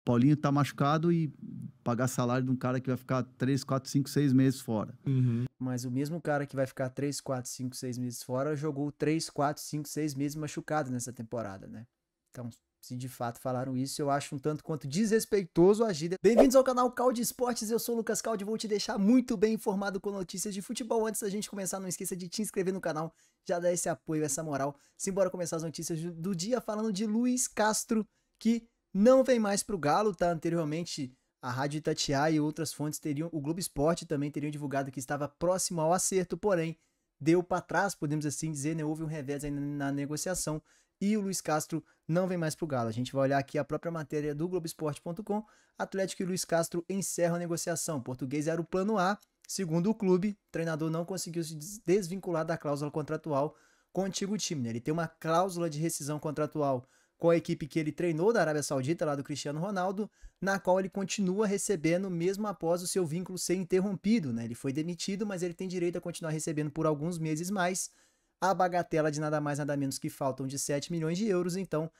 Paulinho tá machucado e pagar salário de um cara que vai ficar 3, 4, 5, 6 meses fora. Mas o mesmo cara que vai ficar 3, 4, 5, 6 meses fora jogou 3, 4, 5, 6 meses machucado nessa temporada, né? Então, se de fato falaram isso, eu acho um tanto quanto desrespeitoso agir. Bem-vindos ao canal Calde Esportes, eu sou o Lucas Calde e vou te deixar muito bem informado com notícias de futebol. Antes da gente começar, não esqueça de te inscrever no canal, já dar esse apoio, essa moral. Simbora começar as notícias do dia falando de Luiz Castro, que não vem mais pro Galo, tá? Anteriormente, a Rádio Itatiaia e outras fontes teriam, o Globo Esporte também teriam divulgado que estava próximo ao acerto, porém, deu para trás, podemos assim dizer, né? Houve um revés aí na negociação e o Luiz Castro não vem mais pro Galo. A gente vai olhar aqui a própria matéria do Globoesporte.com. Atlético e Luiz Castro encerram a negociação. O português era o plano A. Segundo o clube, o treinador não conseguiu se desvincular da cláusula contratual com o antigo time, né? Ele tem uma cláusula de rescisão contratual com a equipe que ele treinou da Arábia Saudita, lá do Cristiano Ronaldo, na qual ele continua recebendo mesmo após o seu vínculo ser interrompido, né? Ele foi demitido, mas ele tem direito a continuar recebendo por alguns meses mais a bagatela de nada mais nada menos que faltam de 7 milhões de euros. Então,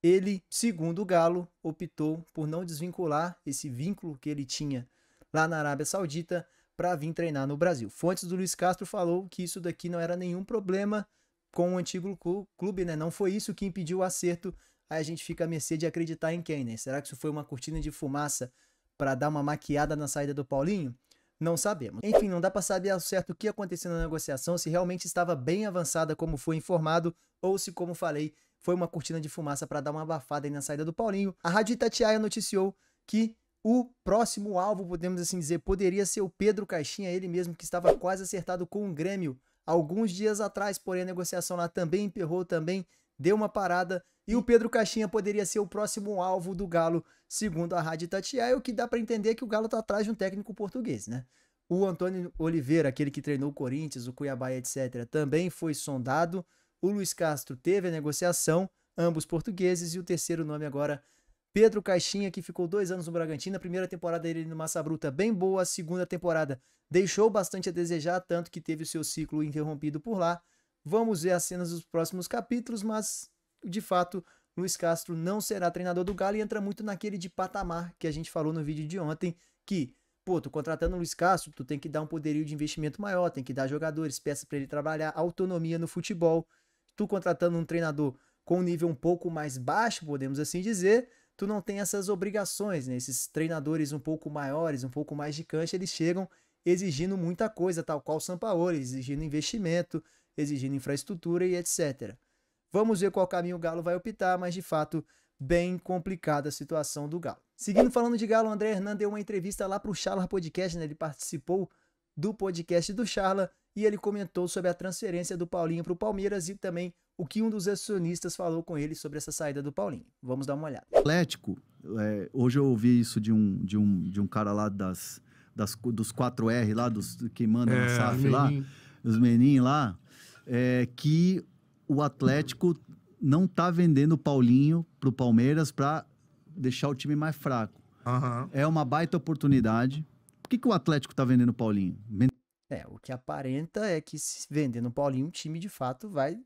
ele, segundo o Galo, optou por não desvincular esse vínculo que ele tinha lá na Arábia Saudita para vir treinar no Brasil. Fontes do Luiz Castro falou que isso daqui não era nenhum problema com o antigo clube, né? Não foi isso que impediu o acerto. Aí a gente fica à mercê de acreditar em quem, né? Será que isso foi uma cortina de fumaça para dar uma maquiada na saída do Paulinho? Não sabemos. Enfim, não dá para saber ao certo o que aconteceu na negociação, se realmente estava bem avançada como foi informado, ou se, como falei, foi uma cortina de fumaça para dar uma abafada aí na saída do Paulinho. A Rádio Itatiaia noticiou que o próximo alvo, podemos assim dizer, poderia ser o Pedro Caixinha, ele mesmo que estava quase acertado com o Grêmio alguns dias atrás, porém a negociação lá também emperrou, também deu uma parada, e o Pedro Caixinha poderia ser o próximo alvo do Galo, segundo a Rádio Itatiaia. O que dá para entender é que o Galo tá atrás de um técnico português, né? O Antônio Oliveira, aquele que treinou o Corinthians, o Cuiabá, etc., também foi sondado. O Luiz Castro teve a negociação, ambos portugueses, e o terceiro nome agora, Pedro Caixinha, que ficou 2 anos no Bragantino. A primeira temporada dele no Massa Bruta bem boa, a segunda temporada deixou bastante a desejar, tanto que teve o seu ciclo interrompido por lá. Vamos ver as cenas dos próximos capítulos, mas, de fato, Luiz Castro não será treinador do Galo e entra muito naquele de patamar que a gente falou no vídeo de ontem, que, pô, tu contratando o Luiz Castro, tu tem que dar um poderio de investimento maior, tem que dar jogadores, peças para ele trabalhar, autonomia no futebol. Tu contratando um treinador com um nível um pouco mais baixo, podemos assim dizer, tu não tem essas obrigações, né? Esses treinadores um pouco maiores, um pouco mais de cancha, eles chegam exigindo muita coisa, tal qual o Sampaoli, exigindo investimento, exigindo infraestrutura e etc. Vamos ver qual caminho o Galo vai optar, mas de fato, bem complicada a situação do Galo. Seguindo falando de Galo, o André Hernan deu uma entrevista lá para o Charla Podcast, né? Ele participou do podcast do Charla e ele comentou sobre a transferência do Paulinho para o Palmeiras e também o que um dos acionistas falou com ele sobre essa saída do Paulinho. Vamos dar uma olhada. Atlético, hoje eu ouvi isso de um cara lá dos 4R lá, que manda na SAF lá, os meninhos lá, que o Atlético não tá vendendo o Paulinho pro Palmeiras para deixar o time mais fraco. É uma baita oportunidade. Por que o Atlético tá vendendo o Paulinho? O que aparenta é que se vendendo o Paulinho, o time de fato vai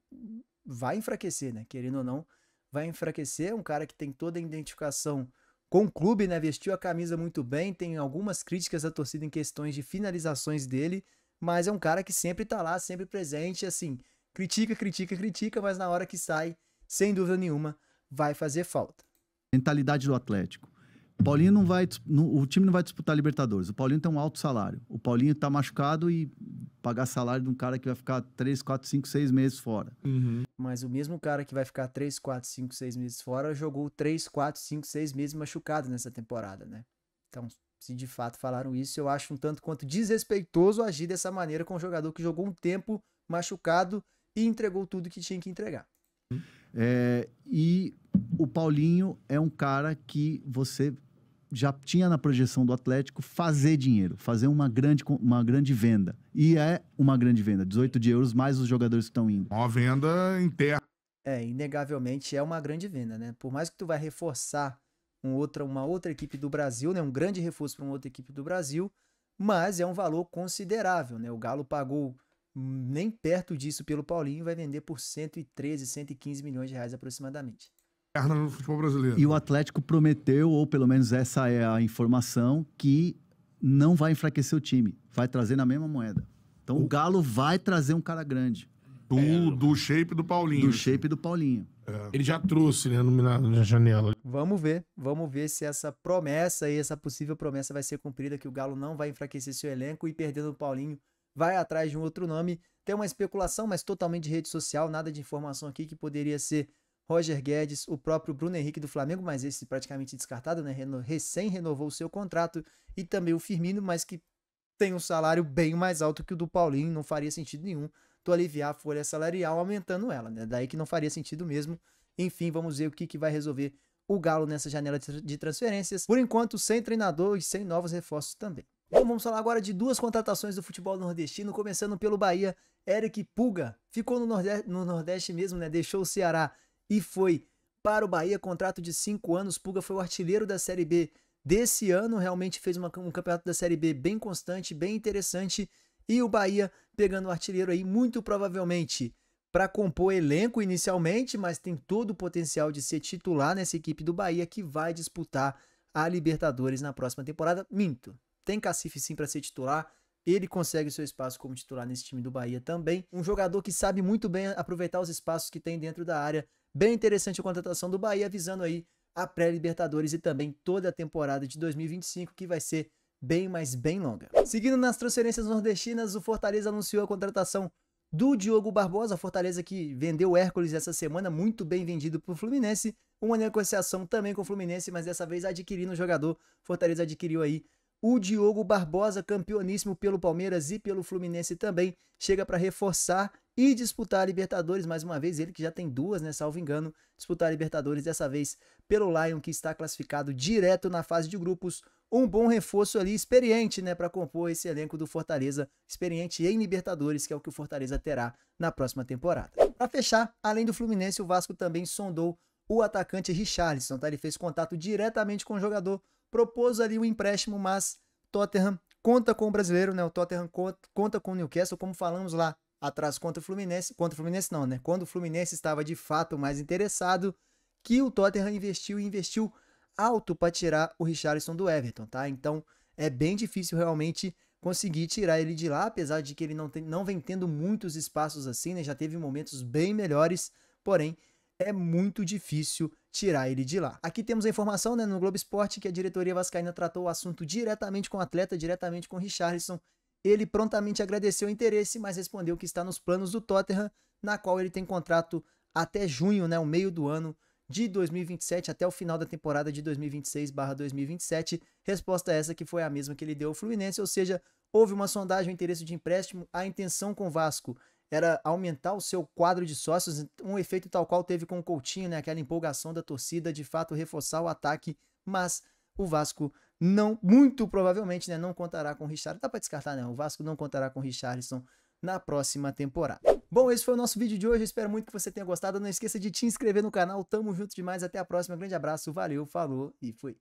enfraquecer, né? Querendo ou não, vai enfraquecer. É um cara que tem toda a identificação com o clube, né? Vestiu a camisa muito bem, tem algumas críticas à torcida em questões de finalizações dele, mas é um cara que sempre tá lá, sempre presente, assim, critica, mas na hora que sai, sem dúvida nenhuma, vai fazer falta. Mentalidade do Atlético. O Paulinho o time não vai disputar Libertadores. O Paulinho tem um alto salário. O Paulinho tá machucado e pagar salário de um cara que vai ficar 3, 4, 5, 6 meses fora. Mas o mesmo cara que vai ficar 3, 4, 5, 6 meses fora jogou 3, 4, 5, 6 meses machucado nessa temporada, né? Então, se de fato falaram isso, eu acho um tanto quanto desrespeitoso agir dessa maneira com um jogador que jogou um tempo machucado e entregou tudo que tinha que entregar. E o Paulinho é um cara que você já tinha na projeção do Atlético fazer dinheiro, fazer uma grande venda. E é uma grande venda, 18 de euros mais os jogadores que estão indo. Uma venda interna. Inegavelmente é uma grande venda, né? Por mais que tu vai reforçar uma outra equipe do Brasil, né? Um grande reforço para uma outra equipe do Brasil, mas é um valor considerável, né? O Galo pagou nem perto disso pelo Paulinho, vai vender por 113, 115 milhões de reais aproximadamente. no futebol brasileiro. E o Atlético prometeu, ou pelo menos essa é a informação, que não vai enfraquecer o time. Vai trazer na mesma moeda. Então o Galo vai trazer um cara grande. Do shape do Paulinho. Do shape do Paulinho. Ele já trouxe, né, na janela. Vamos ver se essa promessa aí, essa possível promessa vai ser cumprida, que o Galo não vai enfraquecer seu elenco e perdendo o Paulinho, vai atrás de um outro nome. Tem uma especulação, mas totalmente de rede social, nada de informação aqui, que poderia ser Roger Guedes, o próprio Bruno Henrique do Flamengo, mas esse praticamente descartado, né? Recém renovou o seu contrato, e também o Firmino, mas que tem um salário bem mais alto que o do Paulinho, não faria sentido nenhum tu aliviar a folha salarial aumentando ela, né? Daí que não faria sentido mesmo. Enfim, vamos ver o que vai resolver o Galo nessa janela de transferências. Por enquanto, sem treinador e sem novos reforços também. Bom, vamos falar agora de duas contratações do futebol nordestino, começando pelo Bahia. Eric Puga ficou no Nordeste mesmo, né? Deixou o Ceará e foi para o Bahia, contrato de 5 anos. Puga foi o artilheiro da Série B desse ano, realmente fez um campeonato da Série B bem constante, bem interessante. E o Bahia pegando o artilheiro aí, muito provavelmente para compor elenco inicialmente, mas tem todo o potencial de ser titular nessa equipe do Bahia, que vai disputar a Libertadores na próxima temporada. Minto, tem cacife sim para ser titular, ele consegue o seu espaço como titular nesse time do Bahia também. Um jogador que sabe muito bem aproveitar os espaços que tem dentro da área. Bem interessante a contratação do Bahia, visando aí a pré-Libertadores e também toda a temporada de 2025, que vai ser bem, mas bem longa. Seguindo nas transferências nordestinas, o Fortaleza anunciou a contratação do Diogo Barbosa. Fortaleza que vendeu o Hércules essa semana, muito bem vendido para o Fluminense. Uma negociação também com o Fluminense, mas dessa vez adquirindo o jogador. Fortaleza adquiriu aí o Diogo Barbosa, campeoníssimo pelo Palmeiras e pelo Fluminense também. Chega para reforçar e disputar a Libertadores, mais uma vez, ele que já tem duas, né, salvo engano, disputar a Libertadores, dessa vez pelo Lion, que está classificado direto na fase de grupos. Um bom reforço ali, experiente, né, para compor esse elenco do Fortaleza, experiente em Libertadores, que é o que o Fortaleza terá na próxima temporada. Para fechar, além do Fluminense, o Vasco também sondou o atacante Richarlison, tá? Ele fez contato diretamente com o jogador, propôs ali o empréstimo, mas Tottenham conta com o brasileiro, né? O Tottenham conta com o Newcastle, como falamos lá atrás contra o Fluminense não, né? Quando o Fluminense estava de fato mais interessado, que o Tottenham investiu alto para tirar o Richarlison do Everton, tá? Então é bem difícil realmente conseguir tirar ele de lá, apesar de que ele não vem tendo muitos espaços assim, né? Já teve momentos bem melhores, porém é muito difícil tirar ele de lá. Aqui temos a informação, né, no Globo Esporte, que a diretoria vascaína tratou o assunto diretamente com o atleta, diretamente com o Richarlison. Ele prontamente agradeceu o interesse, mas respondeu que está nos planos do Tottenham, na qual ele tem contrato até junho, né, o meio do ano de 2027, até o final da temporada de 2026/2027. Resposta essa que foi a mesma que ele deu ao Fluminense, ou seja, houve uma sondagem, um interesse de empréstimo. A intenção com o Vasco era aumentar o seu quadro de sócios, um efeito tal qual teve com o Coutinho, né, aquela empolgação da torcida, de fato reforçar o ataque, mas o Vasco não, muito provavelmente, né, não contará com o Richarlison. Dá para descartar, né? O Vasco não contará com o Richarlison na próxima temporada. Bom, esse foi o nosso vídeo de hoje, espero muito que você tenha gostado. Não esqueça de te inscrever no canal, tamo junto demais, até a próxima, grande abraço, valeu, falou e fui.